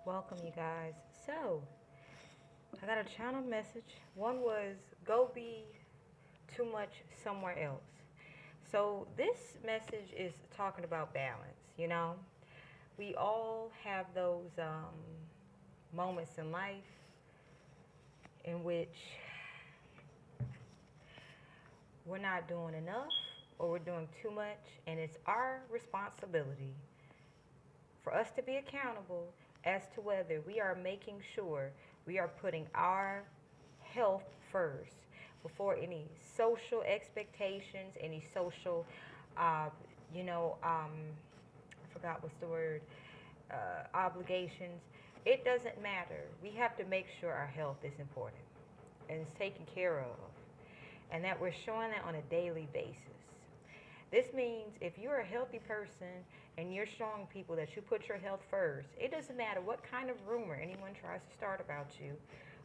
Welcome, you guys. So, I got a channel message. One was go be too much somewhere else. So, this message is talking about balance. We all have those moments in life in which we're not doing enough or we're doing too much, and it's our responsibility for us to be accountable as to whether we are making sure we are putting our health first before any social expectations, any social, uh, I forgot what's the word, obligations. It doesn't matter. We have to make sure our health is important and is taken care of, and that we're showing that on a daily basis. This means if you're a healthy person and you're showing people that you put your health first, it doesn't matter what kind of rumor anyone tries to start about you.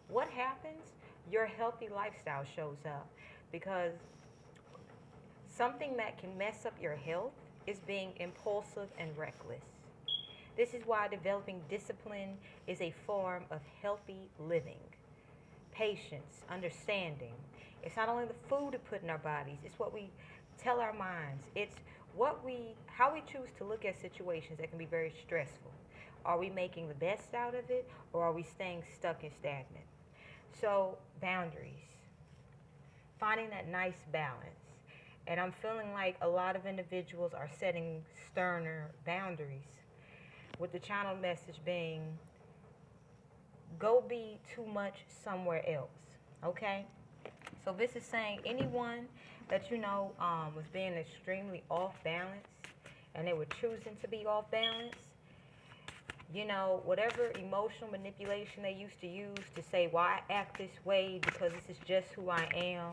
What happens? Your healthy lifestyle shows up, because something that can mess up your health is being impulsive and reckless. This is why developing discipline is a form of healthy living. Patience, understanding. It's not only the food we put in our bodies, it's what we tell our minds. It's how we choose to look at situations that can be very stressful. Are we making the best out of it, or are we staying stuck and stagnant? So, boundaries. Finding that nice balance. And I'm feeling like a lot of individuals are setting sterner boundaries, with the channel message being go be too much somewhere else. Okay? So this is saying anyone that was being extremely off balance, and they were choosing to be off balance, whatever emotional manipulation they used to use to say, well, I act this way because this is just who I am.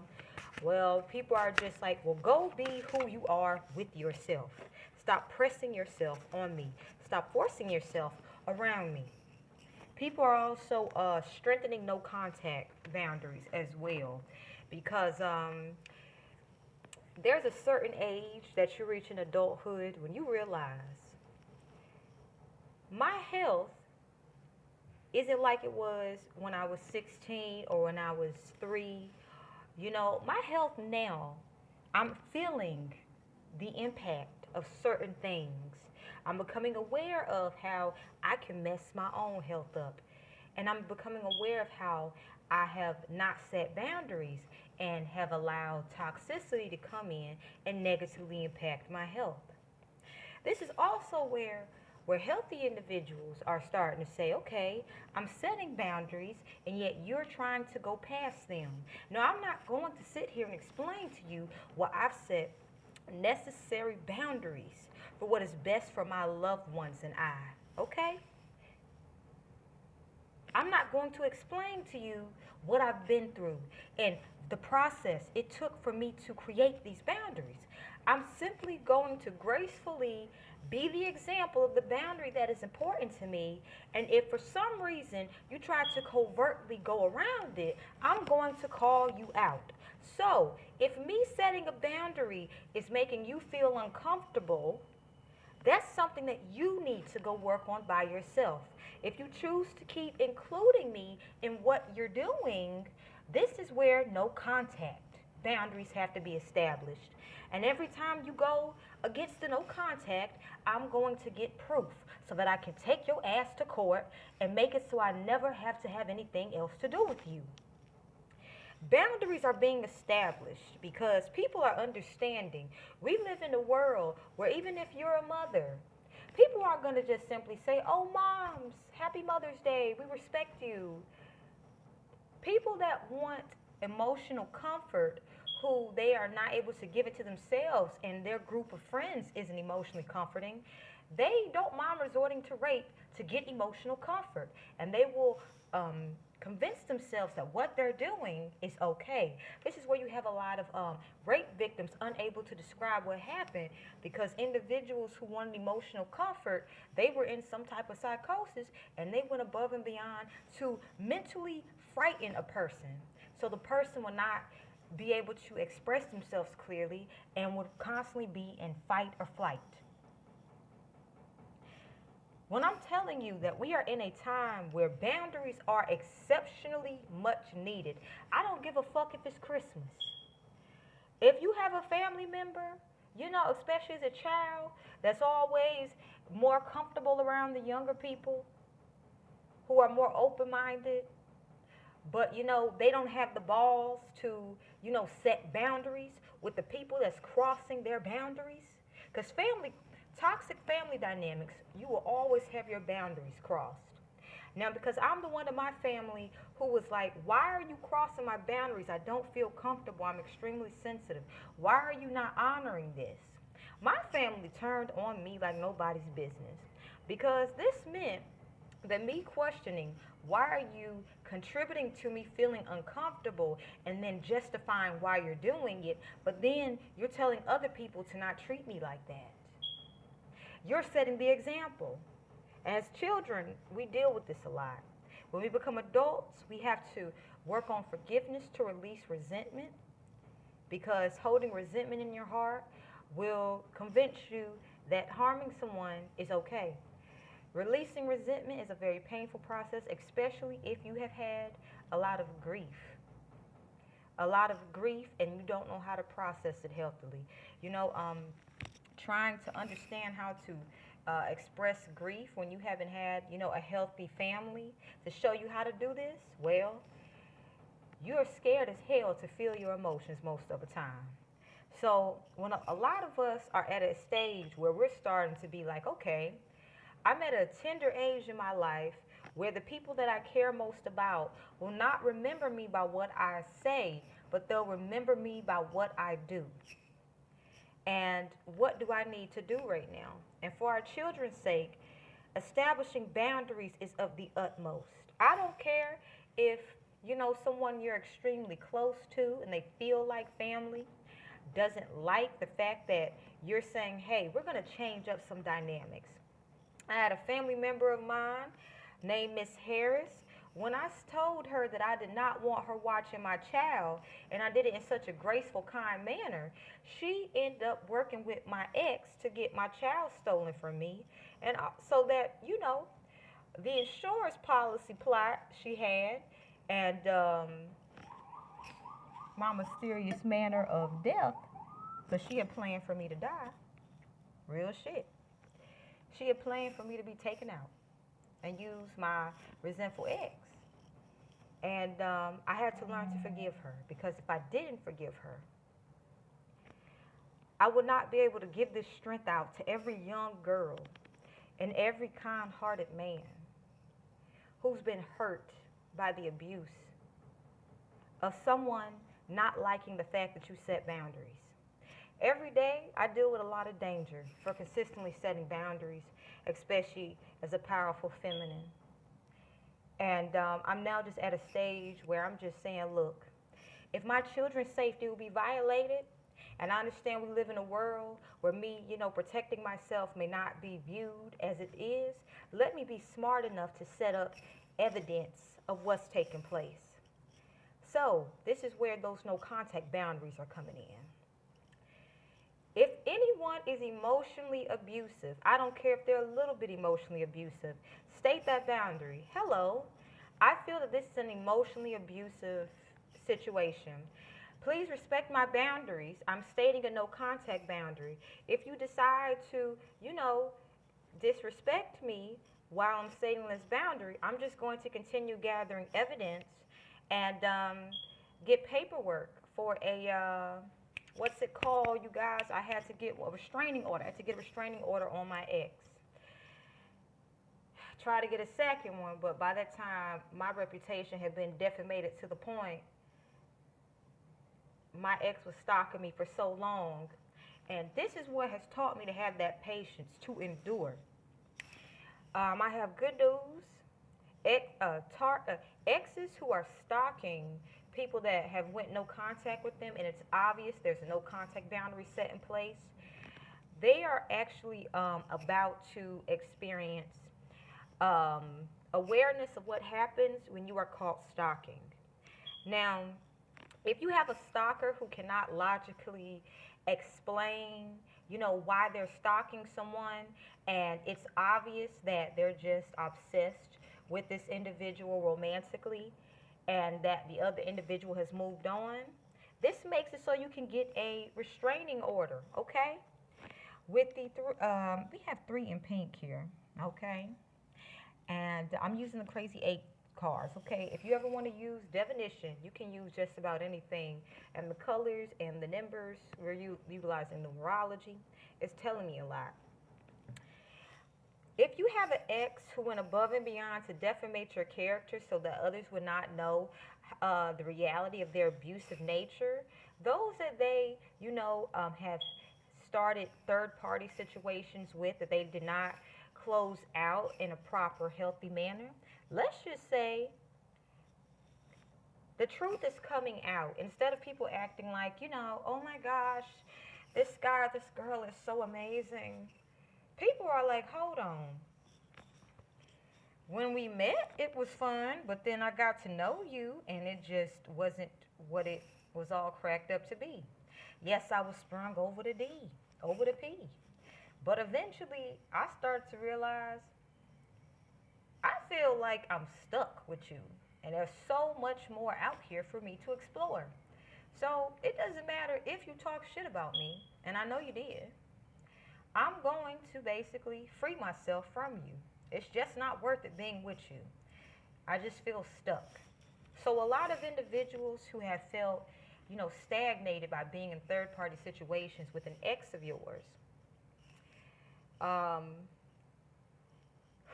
Well, people are just like, well, go be who you are with yourself. Stop pressing yourself on me. Stop forcing yourself around me. People are also strengthening no contact boundaries as well, because there's a certain age that you reach in adulthood when you realize my health isn't like it was when I was 16 or when I was 3. My health now, I'm feeling the impact of certain things. I'm becoming aware of how I can mess my own health up. And I'm becoming aware of how I have not set boundaries and have allowed toxicity to come in and negatively impact my health. This is also where healthy individuals are starting to say, okay, I'm setting boundaries, and yet you're trying to go past them. No, I'm not going to sit here and explain to you what I've set necessary boundaries for what is best for my loved ones and I. Okay? I'm not going to explain to you what I've been through and the process it took for me to create these boundaries. I'm simply going to gracefully be the example of the boundary that is important to me. And if for some reason you try to covertly go around it, I'm going to call you out. So, if me setting a boundary is making you feel uncomfortable, that's something that you need to go work on by yourself. If you choose to keep including me in what you're doing, this is where no contact boundaries have to be established. And every time you go against the no contact, I'm going to get proof so that I can take your ass to court and make it so I never have to have anything else to do with you. Boundaries are being established because people are understanding. We live in a world where even if you're a mother, people aren't going to just simply say, oh, moms, happy Mother's Day, we respect you. People that want emotional comfort, who they are not able to give it to themselves and their group of friends isn't emotionally comforting, they don't mind resorting to rape to get emotional comfort. And they will convince themselves that what they're doing is okay. This is where you have a lot of rape victims unable to describe what happened, because individuals who wanted emotional comfort, they were in some type of psychosis, and they went above and beyond to mentally frighten a person. So the person will not be able to express themselves clearly and would constantly be in fight or flight. When I'm telling you that we are in a time where boundaries are exceptionally much needed, I don't give a fuck if it's Christmas. If you have a family member, you know, especially as a child, that's always more comfortable around the younger people who are more open minded, but you know, they don't have the balls to, you know, set boundaries with the people that's crossing their boundaries. Because toxic family dynamics, you will always have your boundaries crossed. Now, because I'm the one in my family who was like, why are you crossing my boundaries? I don't feel comfortable. I'm extremely sensitive. Why are you not honoring this? My family turned on me like nobody's business, because this meant that me questioning, why are you contributing to me feeling uncomfortable, and then justifying why you're doing it, but then you're telling other people to not treat me like that. You're setting the example. As children, we deal with this a lot. When we become adults, we have to work on forgiveness to release resentment, because holding resentment in your heart will convince you that harming someone is okay. Releasing resentment is a very painful process, especially if you have had a lot of grief. A lot of grief, and you don't know how to process it healthily. You know, trying to understand how to express grief when you haven't had, you know, a healthy family to show you how to do this, well, you're scared as hell to feel your emotions most of the time. So when a lot of us are at a stage where we're starting to be like, okay, I'm at a tender age in my life where the people that I care most about will not remember me by what I say, but they'll remember me by what I do. And what do I need to do right now? And for our children's sake, establishing boundaries is of the utmost. I don't care if, you know, someone you're extremely close to and they feel like family doesn't like the fact that you're saying, hey, we're going to change up some dynamics. I had a family member of mine named Miss Harris. When I told her that I did not want her watching my child, and I did it in such a graceful, kind manner, she ended up working with my ex to get my child stolen from me. And so that, you know, the insurance policy plot she had, and my mysterious manner of death, because she had planned for me to die. Real shit. She had planned for me to be taken out and use my resentful ex. And I had to learn to forgive her, because if I didn't forgive her, I would not be able to give this strength out to every young girl and every kind-hearted man who's been hurt by the abuse of someone not liking the fact that you set boundaries. Every day, I deal with a lot of danger for consistently setting boundaries, especially as a powerful feminine. And I'm now just at a stage where I'm just saying, look, if my children's safety will be violated, and I understand we live in a world where me, you know, protecting myself may not be viewed as it is, let me be smart enough to set up evidence of what's taking place. So this is where those no contact boundaries are coming in. If anyone is emotionally abusive, I don't care if they're a little bit emotionally abusive, state that boundary. Hello, I feel that this is an emotionally abusive situation. Please respect my boundaries. I'm stating a no contact boundary. If you decide to, you know, disrespect me while I'm stating this boundary, I'm just going to continue gathering evidence and get paperwork for a what's it called, you guys? I had to get a restraining order. I had to get a restraining order on my ex. Try to get a second one, but by that time, my reputation had been defamated to the point my ex was stalking me for so long. And this is what has taught me to have that patience to endure. I have good news. Exes who are stalking people that have went no contact with them, and it's obvious there's a no contact boundary set in place, they are actually about to experience awareness of what happens when you are caught stalking. Now, if you have a stalker who cannot logically explain you know, why they're stalking someone, and it's obvious that they're just obsessed with this individual romantically, and that the other individual has moved on. This makes it so you can get a restraining order, okay? With the we have 3 in pink here, okay? And I'm using the crazy 8 cards, okay? If you ever want to use divination, you can use just about anything. And the colors and the numbers, we're utilizing numerology. It's telling me a lot. If you have an ex who went above and beyond to defamate your character so that others would not know the reality of their abusive nature, those that they, you know, have started third-party situations with that they did not close out in a proper, healthy manner, let's just say the truth is coming out. Instead of people acting like, you know, oh my gosh, this guy or this girl is so amazing. People are like, hold on. When we met, it was fun, but then I got to know you, and it just wasn't what it was all cracked up to be. Yes, I was sprung over the D, over the P. But eventually, I started to realize I feel like I'm stuck with you, and there's so much more out here for me to explore. So it doesn't matter if you talk shit about me, and I know you did. I'm going to basically free myself from you. It's just not worth it being with you. I just feel stuck. So a lot of individuals who have felt, you know, stagnated by being in third-party situations with an ex of yours,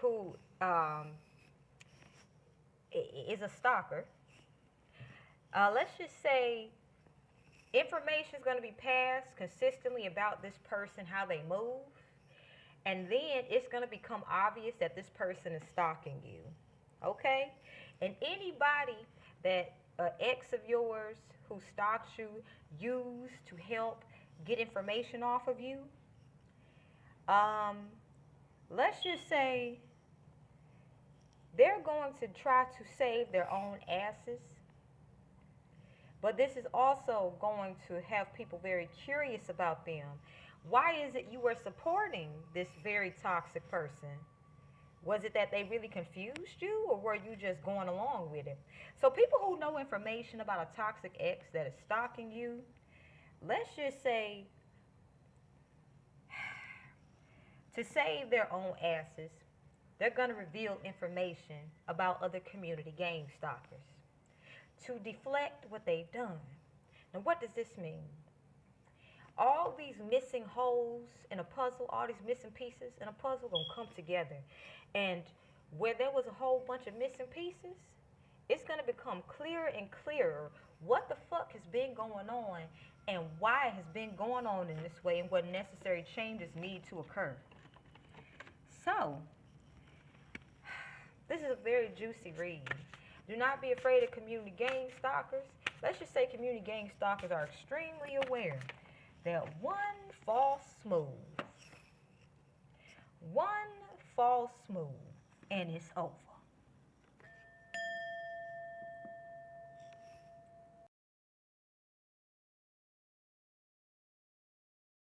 who is a stalker, let's just say information is going to be passed consistently about this person, how they move, and then it's going to become obvious that this person is stalking you, okay? And anybody that an ex of yours who stalks you used to help get information off of you, let's just say they're going to try to save their own asses. But this is also going to have people very curious about them. Why is it you were supporting this very toxic person? Was it that they really confused you, or were you just going along with it? So people who know information about a toxic ex that is stalking you, let's just say, to save their own asses, they're going to reveal information about other community game stalkers to deflect what they've done. Now, what does this mean? All these missing holes in a puzzle, all these missing pieces in a puzzle gonna come together. And where there was a whole bunch of missing pieces, it's gonna become clearer and clearer what the fuck has been going on and why it has been going on in this way and what necessary changes need to occur. So, this is a very juicy read. Do not be afraid of community gang stalkers. Let's just say community gang stalkers are extremely aware that one false move, and it's over.